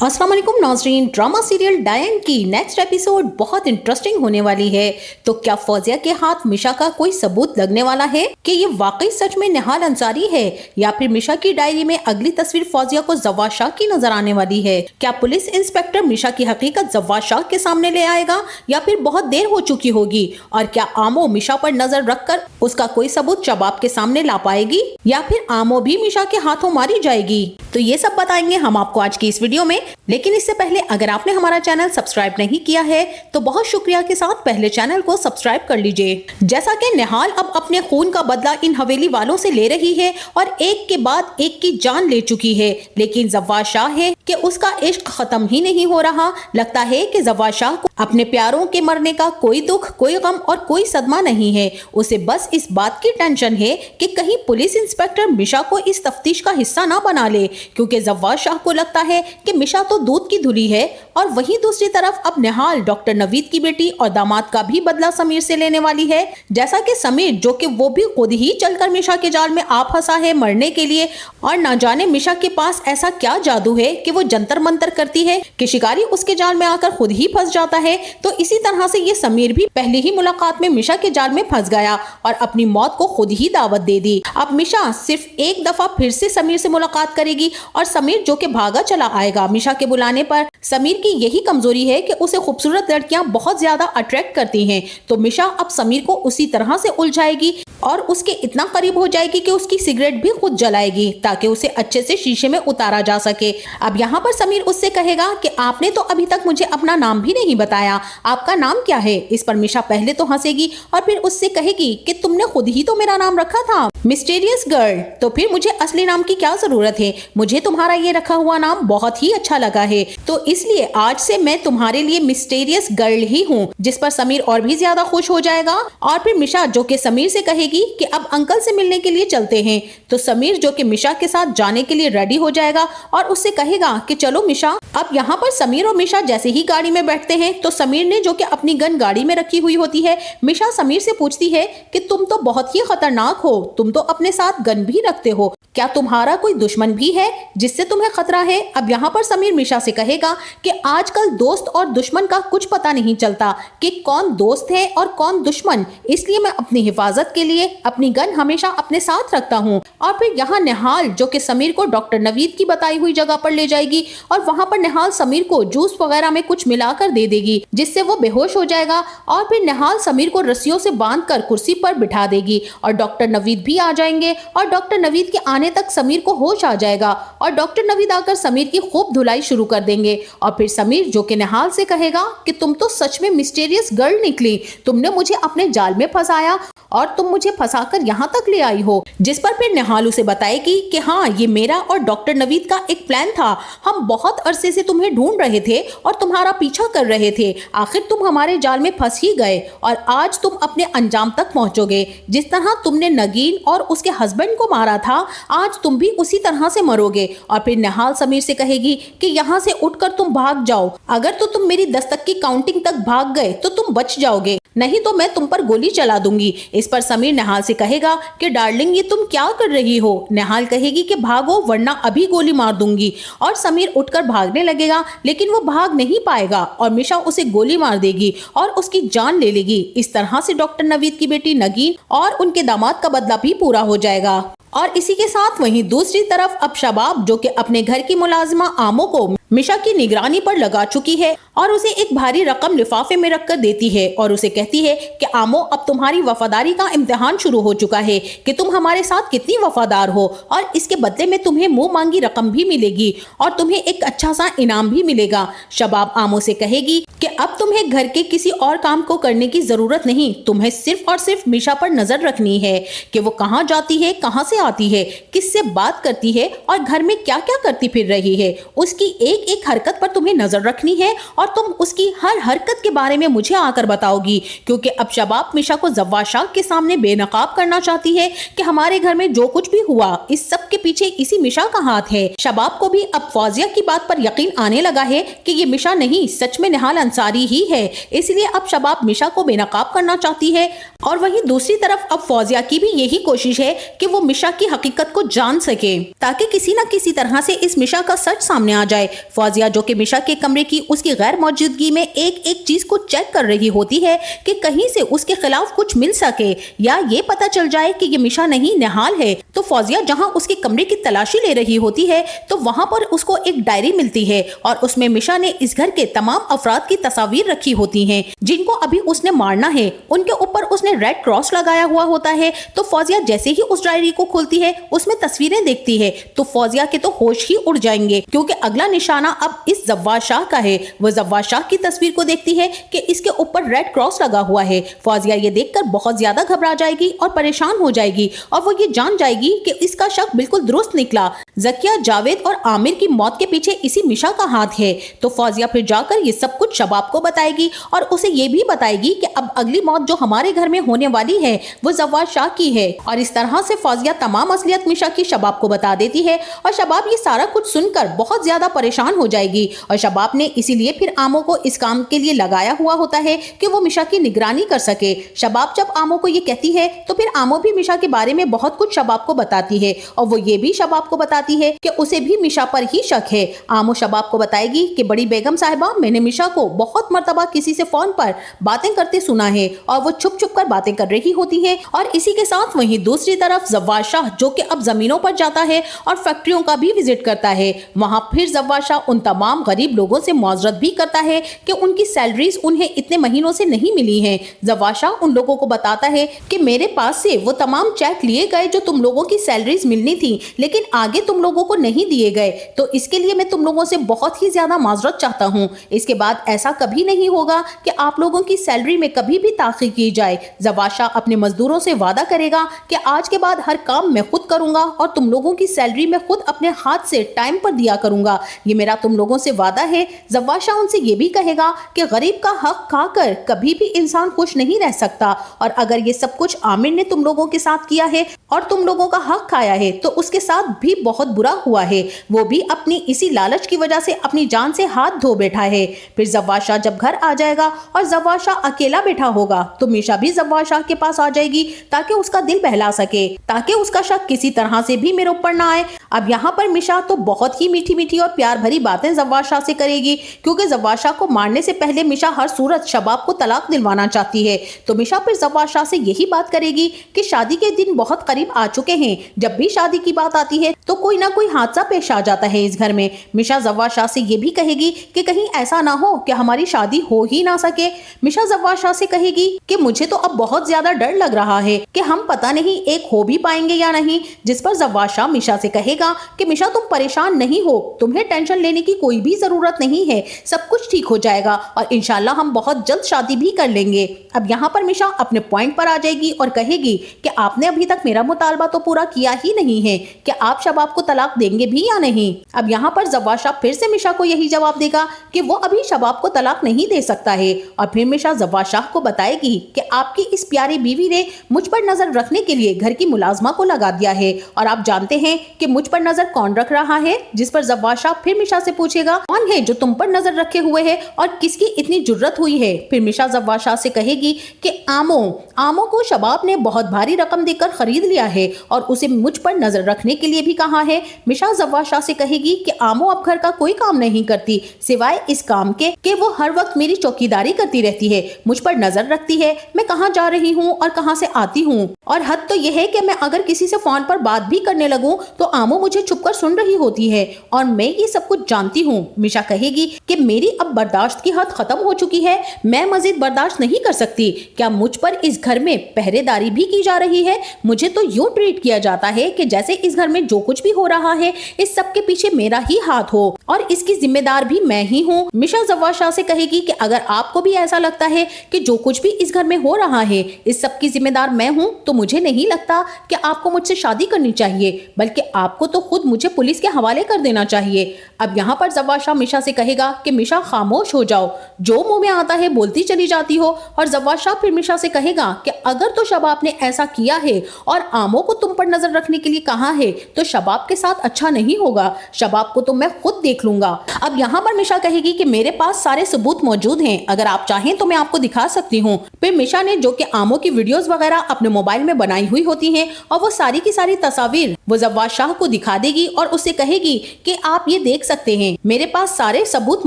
अस्सलाम वालेकुम नाज़रीन। ड्रामा सीरियल डायन की नेक्स्ट एपिसोड बहुत इंटरेस्टिंग होने वाली है। तो क्या फौजिया के हाथ मिशा का कोई सबूत लगने वाला है कि ये वाकई सच में निहाल अंसारी है, या फिर मिशा की डायरी में अगली तस्वीर फौजिया को जवाद शाह की नजर आने वाली है? क्या पुलिस इंस्पेक्टर मिशा की हकीकत जवाद शाह के सामने ले आएगा, या फिर बहुत देर हो चुकी होगी? और क्या आमो मिशा पर नजर रखकर उसका कोई सबूत शबाब के सामने ला पाएगी, या फिर आमो भी मिशा के हाथों मारी जाएगी? तो ये सब बताएंगे हम आपको आज की इस वीडियो में। लेकिन इससे पहले अगर आपने हमारा चैनल सब्सक्राइब नहीं किया है तो बहुत शुक्रिया के साथ पहले चैनल को सब्सक्राइब कर लीजिए। जैसा कि निहाल अब अपने खून का बदला इन हवेली वालों से ले रही है और एक के बाद एक की जान ले चुकी है, लेकिन जवाद शाह है कि उसका इश्क खत्म ही नहीं हो रहा। लगता है कि जवाद शाह को अपने प्यारों के मरने का कोई दुख, कोई गम और कोई सदमा नहीं है। उसे बस इस बात की टेंशन है कि कहीं पुलिस इंस्पेक्टर मिशा को इस तफ्तीश का हिस्सा ना बना ले, क्योंकि जवाद शाह को लगता है कि मिशा तो दूध की धुली है। और वहीं दूसरी तरफ अब निहाल डॉक्टर नवीद की बेटी और दामाद का भी बदला समीर से लेने वाली है। जैसा कि समीर, जो कि वो भी खुद ही चलकर मिशा के जाल में आ फंसा है मरने के लिए, और ना जाने मिशा के पास ऐसा क्या जादू है कि वो जंतर मंतर करती है कि शिकारी उसके जाल में आकर खुद ही फंस जाता है। तो इसी तरह से ये समीर भी पहली ही मुलाकात में मिशा के जाल में फंस गया और अपनी मौत को खुद ही दावत दे दी। अब मिशा सिर्फ एक दफा फिर से समीर से मुलाकात करेगी और समीर जो कि भागा चला आएगा मिशा के बुलाने पर। समीर की यही कमजोरी है कि उसे खूबसूरत लड़कियां बहुत ज्यादा अट्रैक्ट करती हैं। तो मिशा अब समीर को उसी तरह से उलझाएगी और उसके इतना करीब हो जाएगी कि उसकी सिगरेट भी खुद जलाएगी ताकि उसे अच्छे से शीशे में उतारा जा सके। अब यहाँ पर समीर उससे कहेगा कि आपने तो अभी तक मुझे अपना नाम भी नहीं बताया, आपका नाम क्या है? इस पर मिशा पहले तो हंसेगी और फिर उससे कहेगी कि तुमने खुद ही तो मेरा नाम रखा था, मिस्टीरियस गर्ल। तो फिर मुझे असली नाम की क्या जरूरत है? मुझे तुम्हारा ये रखा हुआ नाम बहुत ही अच्छा लगा है, तो इसलिए आज से मैं तुम्हारे लिए मिस्टीरियस गर्ल ही हूँ। जिस पर समीर और भी ज्यादा खुश हो जाएगा। और फिर मिशा जो कि समीर से कहेगी कि अब अंकल से मिलने के लिए चलते हैं। तो समीर जो कि मिशा के साथ जाने के लिए रेडी हो जाएगा और उससे कहेगा कि चलो मिशा। अब यहाँ पर समीर और मिशा जैसे ही गाड़ी में बैठते हैं तो समीर ने जो कि अपनी गन गाड़ी में रखी हुई होती है, मिशा समीर से पूछती है कि तुम तो बहुत ही खतरनाक हो, तुम तो अपने साथ गन भी रखते हो, क्या तुम्हारा कोई दुश्मन भी है जिससे तुम्हें खतरा है? अब यहाँ पर समीर मिशा से कहेगा कि आजकल दोस्त और दुश्मन का कुछ पता नहीं चलता कि कौन दोस्त है और कौन दुश्मन, इसलिए मैं अपनी हिफाजत के लिए अपनी गन हमेशा अपने साथ रखता हूँ। और फिर यहाँ निहाल जो कि समीर को डॉक्टर नवीद की बताई हुई जगह पर ले जाएगी और वहां पर निहाल समीर को जूस वगैरह में कुछ मिलाकर दे देगी जिससे वो बेहोश हो जाएगा। और फिर निहाल समीर को रस्सियों से बांधकर कुर्सी पर बिठा देगी और डॉक्टर नवीद भी आ जाएंगे और डॉक्टर नवीद के आने तक समीर को होश आ जाएगा और डॉक्टर नवीद आकर समीर की खूब धुलाई शुरू कर देंगे। और फिर समीर जो कि निहाल से कहेगा कि तुम तो सच में मिस्टीरियस गर्ल निकली, तुमने मुझे अपने जाल में फंसाया और तुम मुझे फंसाकर यहाँ तक ले आई हो। जिस पर फिर निहाल उसे बताएगी कि हाँ, ये मेरा और डॉक्टर नवीद का एक प्लान था, हम बहुत अरसे से तुम्हें ढूंढ रहे थे और तुम्हारा पीछा कर रहे थे, आखिर तुम हमारे जाल में फंस ही गए और आज तुम अपने अंजाम तक पहुंचोगे। जिस तरह तुमने नगीन और उसके हस्बैंड को मारा था, आज तुम भी उसी तरह से मरोगे। और फिर निहाल समीर से कहेगी कि यहाँ से उठकर तुम भाग जाओ, अगर तो तुम मेरी 10 तक की काउंटिंग तक भाग गए तो तुम बच जाओगे, नहीं तो मैं तुम पर गोली चला दूंगी। इस पर समीर निहाल से कहेगा कि डार्लिंग ये तुम क्या कर रही हो? निहाल कहेगी कि भागो वरना अभी गोली मार दूंगी। और समीर उठकर भागने लगेगा लेकिन वो भाग नहीं पाएगा और मिशा उसे गोली मार देगी और उसकी जान ले लेगी। इस तरह से डॉक्टर नवीद की बेटी नगीन और उनके दामाद का बदला भी पूरा हो जाएगा। और इसी के साथ वहीं दूसरी तरफ अब शबाब जो कि अपने घर की मुलाजिमा आमो को मिशा की निगरानी पर लगा चुकी है और उसे एक भारी रकम लिफाफे में रखकर देती है और उसे कहती है कि आमो, अब तुम्हारी वफादारी का इम्तिहान शुरू हो चुका है कि तुम हमारे साथ कितनी वफादार हो, और इसके बदले में तुम्हें मुंह मांगी रकम भी मिलेगी और तुम्हें एक अच्छा सा इनाम भी मिलेगा। शबाब आमो से कहेगी कि अब तुम्हें घर के किसी और काम को करने की जरूरत नहीं, तुम्हें सिर्फ और सिर्फ मिशा पर नजर रखनी है कि वो कहाँ जाती है, कहाँ से आती है, किससे बात करती है और घर में क्या क्या करती फिर रही है। उसकी एक हरकत पर तुम्हें नजर रखनी है और तुम उसकी हर हरकत के बारे में मुझे आकर बताओगी, क्योंकि अब शबाब मिशा को जवाद शाह के सामने बेनकाब करना चाहती है कि हमारे घर में जो कुछ भी हुआ इस सब के पीछे इसी मिशा का हाथ है। शबाब को भी अब फौजिया की बात पर यकीन आने लगा है कि ये मिशा नहीं, सच में निहाल अंसारी ही है, इसलिए अब शबाब मिशा को बेनकाब करना चाहती है। और वहीं दूसरी तरफ अब फौजिया की भी यही कोशिश है कि वो मिशा मिशा की हकीकत को जान सके, ताकि किसी न किसी तरह से इस मिशा का सच सामने आ जाए। फौजिया जो कि मिशा के कमरे की उसकी गैर मौजूदगी में एक एक चीज को चेक कर रही होती है कि कहीं से उसके खिलाफ कुछ मिल सके या ये पता चल जाए कि ये मिशा नहीं निहाल है। तो फौजिया जहां उसके कमरे की तलाशी ले रही होती है तो वहां पर उसको एक डायरी मिलती है और उसमें मिशा ने इस घर के तमाम अफराद की तस्वीर रखी होती हैं जिनको अभी उसने मारना है। उनके ऊपर उसने रेड क्रॉस लगाया हुआ होता है। तो फौजिया जैसे ही उस डायरी को खोलती है, उसमें तस्वीरें देखती है तो फौजिया के तो होश ही उड़ जाएंगे, क्योंकि अगला निशाना अब इस जव्वाद शाह का है। वो जव्वाद शाह की तस्वीर को देखती है कि इसके ऊपर रेड क्रॉस लगा हुआ है। फौजिया ये देखकर बहुत ज्यादा घबरा जाएगी और परेशान हो जाएगी और वो ये जान जाएगी कि इसका शक बिल्कुल दुरुस्त निकला। जकिया, जावेद और आमिर की मौत के पीछे इसी मिशा का हाथ है। तो फौजिया फिर जाकर ये सब कुछ शबाब को बताएगी और उसे ये भी बताएगी कि अब अगली मौत जो हमारे घर में होने वाली है वो जव्वाद शाह की है। और इस तरह से फौजिया तमाम असलियत मिशा की शबाब को बता देती है और शबाब ये सारा कुछ सुनकर बहुत ज्यादा परेशान हो जाएगी। और शबाब ने इसीलिए फिर आमो को इस काम के लिए लगाया हुआ होता है कि वो मिशा की निगरानी कर सके। शबाब जब आमो को ये कहती है तो फिर आमो भी मिशा के बारे में बहुत कुछ शबाब को बताती है और वो ये भी शबाब को बताती है कि उसे भी मिशा पर ही शक है। आमो शबाब को बताएगी कि बड़ी बेगम साहिबा, मैंने मिशा को बहुत मर्तबा किसी से फोन पर बातें करते सुना है और वो छुप छुप कर बातें कर रही होती है। और इसी के साथ वहीं दूसरी तरफ जव्वाद शाह जो कि अब जमीनों पर जाता है और फैक्ट्रियों का भी विजिट करता है। वहां फिर जव्वाद शाह उन तमाम गरीब लोगों से मुआवजत भी करता है कि उनकी सैलरीज उन्हें इतने महीनों से नहीं मिली हैं। जव्वाद शाह उन लोगों को बताता है कि मेरे पास से वो तमाम चेक लिए गए जो तुम लोगों की सैलरीज मिलनी थी, लेकिन आगे तुम लोगों को नहीं दिए गए, तो इसके लिए मैं तुम लोगों से बहुत ही ज्यादा माजरत चाहता हूँ। इसके बाद ऐसा कभी नहीं होगा कि आप लोगों की सैलरी में कभी भी ताखीर की जाए। जव्वाद शाह अपने मजदूरों से वादा करेगा कि आज के बाद हर काम मैं खुद करूंगा और तुम लोगों की सैलरी में खुद अपने हाथ से टाइम पर दिया करूंगा, ये मेरा तुम लोगों से वादा है। जव्वाद शाह उनसे ये भी कहेगा कि गरीब का हक खाकर कभी भी इंसान खुश नहीं रह सकता, और अगर ये सब कुछ आमिर ने तुम लोगों के साथ किया है और तुम लोगों का हक खाया है तो उसके साथ भी बहुत बुरा हुआ है। वो भी अपनी इसी लालच की वजह से अपनी जान से हाथ धो बैठा है। फिर जव्वाद शाह जब घर आ जाएगा और जव्वाद शाह अकेला बैठा होगा तो मिशा भी जव्वाद शाह के पास आ जाएगी ताकि उसका दिल बहला सके, ताकि उसका शक किसी तरह से भी मेरे ऊपर ना आए। अब यहाँ पर मिशा तो बहुत ही मीठी मीठी और प्यार भरी बातें जव्वाद शाह से करेगी, क्योंकि जव्वाद शाह को मारने से पहले मिशा हर सूरत शबाब को तलाक दिलवाना चाहती है। तो मिशा फिर जव्वाद शाह से यही बात करेगी कि शादी के दिन बहुत करीब आ चुके हैं, जब भी शादी की बात आती है तो कोई ना कोई हादसा पेश आ जाता है इस घर में। मिशा जव्वाद शाह से ये भी कहेगी कि कहीं ऐसा ना हो कि हमारी शादी हो ही ना सके। मिशा जव्वाद शाह से कहेगी कि मुझे तो अब बहुत ज्यादा डर लग रहा है कि हम पता नहीं एक हो भी पाएंगे या नहीं। जिस पर जव्वाद शाह मिशा से कहेगा कि मिशा तुम परेशान नहीं हो, तुम्हें टेंशन लेने की कोई भी जरूरत नहीं है, सब कुछ ठीक हो जाएगा और इंशाल्लाह हम बहुत जल्द शादी भी कर लेंगे। अब यहाँ पर मिशा अपने पॉइंट पर आ जाएगी और कहेगी कि आपने अभी तक मेरा मुतालबा तो पूरा किया ही नहीं है, कि आप शबाब को तलाक देंगे भी या नहीं। अब यहाँ पर जव्वाद शाह फिर से मिशा को यही जवाब देगा कि वो अभी शबाब को तलाक नहीं दे सकता है। और फिर मिशा जव्वाद शाह को बताएगी कि आपकी इस प्यारी बीवी ने मुझ पर नजर रखने के लिए घर की मुलाजमा को लगा दिया है, और आप जानते हैं कि मुझ पर नजर कौन रख रहा है। जिस पर जव्वाद शाह फिर मिशा से पूछेगा कौन है जो तुम पर नजर रखे हुए है और किसकी इतनी जुर्रत हुई है। फिर मिशा जव्वाद शाह से कहेगी कि आमो को शबाब ने बहुत भारी रकम देकर खरीद लिया है और उसे मुझ पर नजर रखने के लिए भी कहा है। मिशा जव्वाद शाह से कहेगी कि आमो अब घर का कोई काम नहीं करती सिवाय इस काम के कि वो हर वक्त मेरी चौकीदारी करती रहती है, मुझ पर नजर रखती है मैं कहाँ जा रही हूँ और कहाँ से आती हूँ, और हद तो यह है कि मैं अगर किसी से फोन पर बात भी करने लगूं तो आमो मुझे छुपकर सुन रही होती है और मैं ये सब कुछ जानती हूँ। मिशा कहेगी कि मेरी अब बर्दाश्त की हद खत्म हो चुकी है, मैं मजीद बर्दाश्त नहीं कर सकती। क्या मुझ पर इस घर में पहरेदारी भी की जा रही है? मुझे तो यूं ट्रीट किया जाता है कि जैसे इस घर में जो कुछ भी हो रहा है इस सब के पीछे मेरा ही हाथ हो और इसकी जिम्मेदार भी मैं ही हूँ। मिशा जव्वाद शाह से कहेगी कि अगर आपको भी ऐसा लगता है कि जो कुछ भी इस घर में हो रहा है इस सब की जिम्मेदार मैं हूँ तो मुझे नहीं लगता कि आपको मुझसे शादी करनी चाहिए, बल्कि आपको तो खुद मुझे पुलिस के हवाले कर देना चाहिए। अब यहाँ पर जव्वाद शाह मिशा से कहेगा कि मिशा खामोश हो जाओ, जो मुंह में आता है बोलती चली जाती हो। और जव्वाद शाह फिर मिशा से कहेगा कि अगर तो शबाब ने ऐसा किया है और आमो को तुम पर नजर रखने के लिए कहा है तो शबाब के साथ अच्छा नहीं होगा, शबाब को तो मैं खुद देख देख लूंगा। अब यहाँ पर मिशा कहेगी कि मेरे पास सारे सबूत मौजूद हैं, अगर आप चाहें तो मैं आपको दिखा सकती हूँ। फिर मिशा ने जो कि आमो की वीडियोस वगैरह अपने मोबाइल में बनाई हुई होती हैं और वो सारी की सारी तस्वीर वो जव्वाद शाह को दिखा देगी और उससे कहेगी कि आप ये देख सकते हैं, मेरे पास सारे सबूत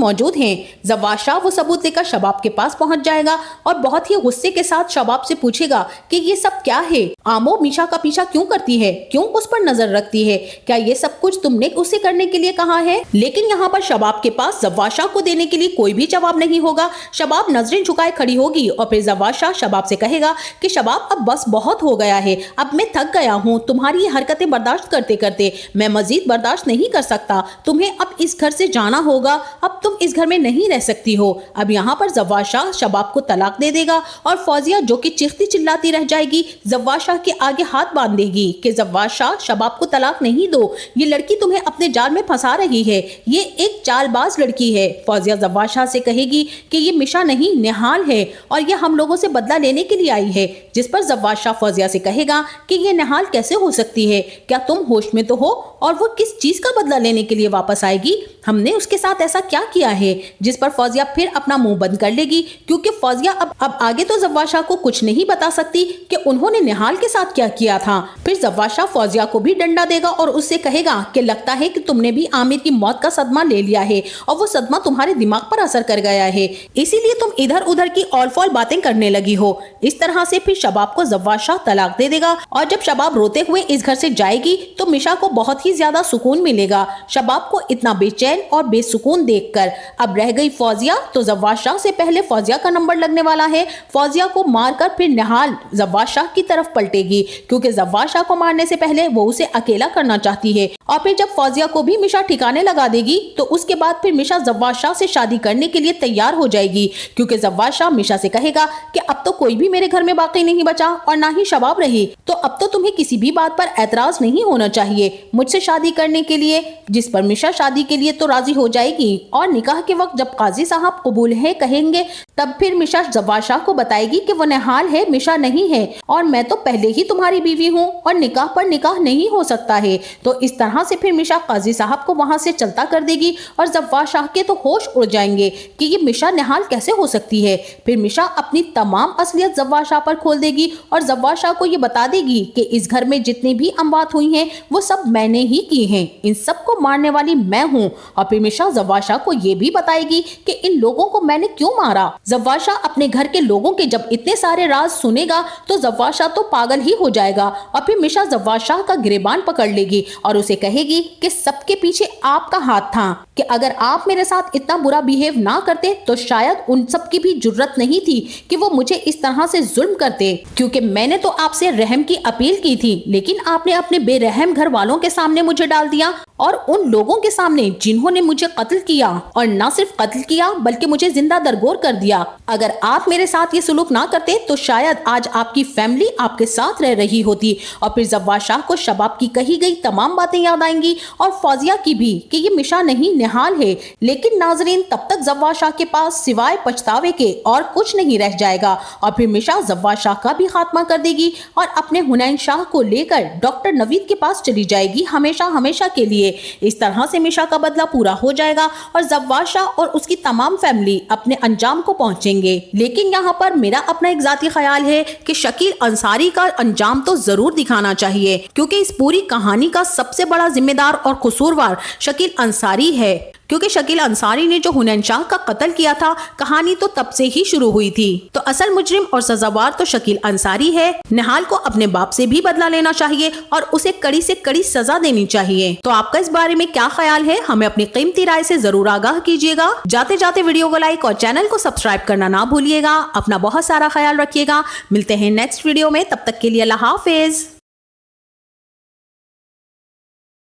मौजूद हैं। जव्वाद शाह वो सबूत लेकर शबाब के पास पहुंच जाएगा और बहुत ही गुस्से के साथ शबाब से पूछेगा कि ये सब क्या है, आमो मिशा का पीछा क्यों करती है, क्यों उस पर नजर रखती है, क्या ये सब कुछ तुमने उसे करने के लिए कहा है? लेकिन यहाँ पर शबाब के पास जव्वाद शाह को देने के लिए कोई भी जवाब नहीं होगा। शबाब नजरें झुकाए खड़ी होगी और फिर जव्वाद शाह शबाब से कहेगा कि शबाब अब बस बहुत हो गया है, अब मैं थक गया हूँ तुम्हारी ये हरकतें बर्दाश्त करते करते, मैं मजीद बर्दाश्त नहीं कर सकता, तुम्हें अब इस घर से जाना होगा, अब तुम इस घर में नहीं रह सकती हो। अब यहाँ पर जव्वाद शाह शबाब को तलाक दे देगा और फौजिया जो कि चीखती चिल्लाती रह जाएगी जव्वाद शाह के आगे हाथ बांध देगी कि जव्वाद शाह शबाब को तलाक नहीं दो, ये लड़की तुम्हें अपने जाल में फंसा रही है, ये एक चालबाज लड़की है। फौजिया जव्वाद शाह से कहेगी कि ये मिशा नहीं निहाल है और ये हम लोगों से बदला लेने के लिए आई है, जिस पर जव्वाद शाह फौजिया से कहेगा कि ये निहाल कैसे हो सकती है, क्या तुम होश में तो हो और वो किस चीज का बदला लेने के लिए वापस आएगी, हमने उसके साथ ऐसा क्या किया है? जिस पर फौजिया फिर अपना मुंह बंद कर लेगी क्योंकि फौजिया अब आगे तो जव्वाद शाह को कुछ नहीं बता सकती कि उन्होंने निहाल के साथ क्या किया था। फिर जव्वाद शाह फौजिया को भी डंडा देगा और उससे कहेगा कि लगता है कि तुमने भी आमिर की मौत का सदमा ले लिया है और वो सदमा तुम्हारे दिमाग पर असर कर गया है, इसीलिए तुम इधर उधर की ऑल फॉल बातें करने लगी हो। इस तरह से फिर शबाब को जव्वाद शाह तलाक दे देगा और जब शबाब रोते हुए इस घर से जाएगी तो मिशा को बहुत ही ज्यादा सुकून मिलेगा। शबाब को इतना बेचैन और बेसुकून देखकर अब रह गई फौजिया, तो जव्वाद शाह से पहले फौजिया का नंबर लगने वाला है। फौजिया को मारकर फिर निहाल जव्वाद शाह की तरफ पलटेगी क्योंकि जव्वाद शाह को मारने से पहले वो उसे अकेला करना चाहती है और फिर जब फौजिया को भी मिशा ठिकाने लगा देगी तो उसके बाद फिर मिशा जव्वाद शाह से शादी करने के लिए तैयार हो जाएगी क्योंकि जव्वाद शाह मिशा से कहेगा कि अब तो कोई भी मेरे घर में बाकी नहीं बचा और ना ही शबाब रही, तो अब तो तुम्हें किसी भी बात पर एतराज नहीं होना चाहिए मुझसे शादी करने के लिए। जिस पर मिशा शादी के लिए तो राजी हो जाएगी और निकाह के वक्त जब काजी साहब कबूल है कहेंगे तब फिर मिशा जव्वाद शाह को बताएगी कि वो निहाल है, मिशा नहीं है और मैं तो पहले ही तुम्हारी बीवी हूँ और निकाह पर निकाह नहीं हो सकता है। तो इस तरह से फिर मिशा काजी साहब को वहां से चलता कर देगी और जव्वाद शाह के तो होश उड़ जाएंगे कि ये मिशा निहाल कैसे हो सकती है। फिर मिशा अपनी तमाम असलियत जव्वाद शाह पर खोल देगी और जव्वाद शाह को ये बता देगी कि इस घर में जितनी भी अमवात हुई हैं वो सब मैंने ही की हैं, इन सबको मारने वाली मैं हूँ। और फिर मिशा जव्वाद शाह को ये भी बताएगी कि इन लोगों को मैंने क्यों मारा। जव्वाद शाह अपने घर के लोगों के जब इतने सारे राज सुनेगा तो जव्वाद शाह तो पागल ही हो जाएगा और फिर मिशा जव्वाद शाह का गिरेबान पकड़ लेगी और उसे कहेगी कि सबके पीछे आपका हाथ था, कि अगर आप मेरे साथ इतना बुरा बिहेव ना करते तो शायद उन सब की भी जुर्रत नहीं थी कि वो मुझे इस तरह से जुल्म करते, क्योंकि मैंने तो आपसे रहम की अपील की थी लेकिन आपने अपने बेरहम घर वालों के सामने मुझे डाल दिया और उन लोगों के सामने जिन्होंने मुझे कत्ल किया, और न सिर्फ कत्ल किया बल्कि मुझे जिंदा दरगोर कर दिया। अगर आप मेरे साथ ये सुलूक ना करते तो शायद आज आपकी फैमिली आपके साथ रह रही होती। और फिर जव्वाद शाह को शबाब की कही गई तमाम बातें याद आएंगी और फौजिया की भी कि ये मिशा नहीं निहाल है। लेकिन नाजरीन तब तक जव्वाद शाह के पास सिवाय पछतावे के और कुछ नहीं रह जाएगा और फिर मिशा जव्वाद शाह का भी खात्मा कर देगी और अपने हुनैन शाह को लेकर डॉक्टर नवीद के पास चली जाएगी हमेशा हमेशा के लिए। इस तरह से मिशा का बदला पूरा हो जाएगा और जव्वाद शाह और उसकी तमाम फैमिली अपने अंजाम को पहुंचेंगे। लेकिन यहाँ पर मेरा अपना एक जाती ख्याल है कि शकील अंसारी का अंजाम तो जरूर दिखाना चाहिए क्योंकि इस पूरी कहानी का सबसे बड़ा जिम्मेदार और कसूरवार शकील अंसारी है, क्योंकि शकील अंसारी ने जो हुनैन शाह का कत्ल किया था कहानी तो तब से ही शुरू हुई थी। तो असल मुजरिम और सजावार तो शकील अंसारी है। निहाल को अपने बाप से भी बदला लेना चाहिए और उसे कड़ी से कड़ी सजा देनी चाहिए। तो आपका इस बारे में क्या ख्याल है, हमें अपनी कीमती राय से जरूर आगाह कीजिएगा। जाते जाते वीडियो को लाइक और चैनल को सब्सक्राइब करना ना भूलिएगा। अपना बहुत सारा ख्याल रखिएगा। मिलते हैं नेक्स्ट वीडियो में, तब तक के लिए अल्लाह हाफिज।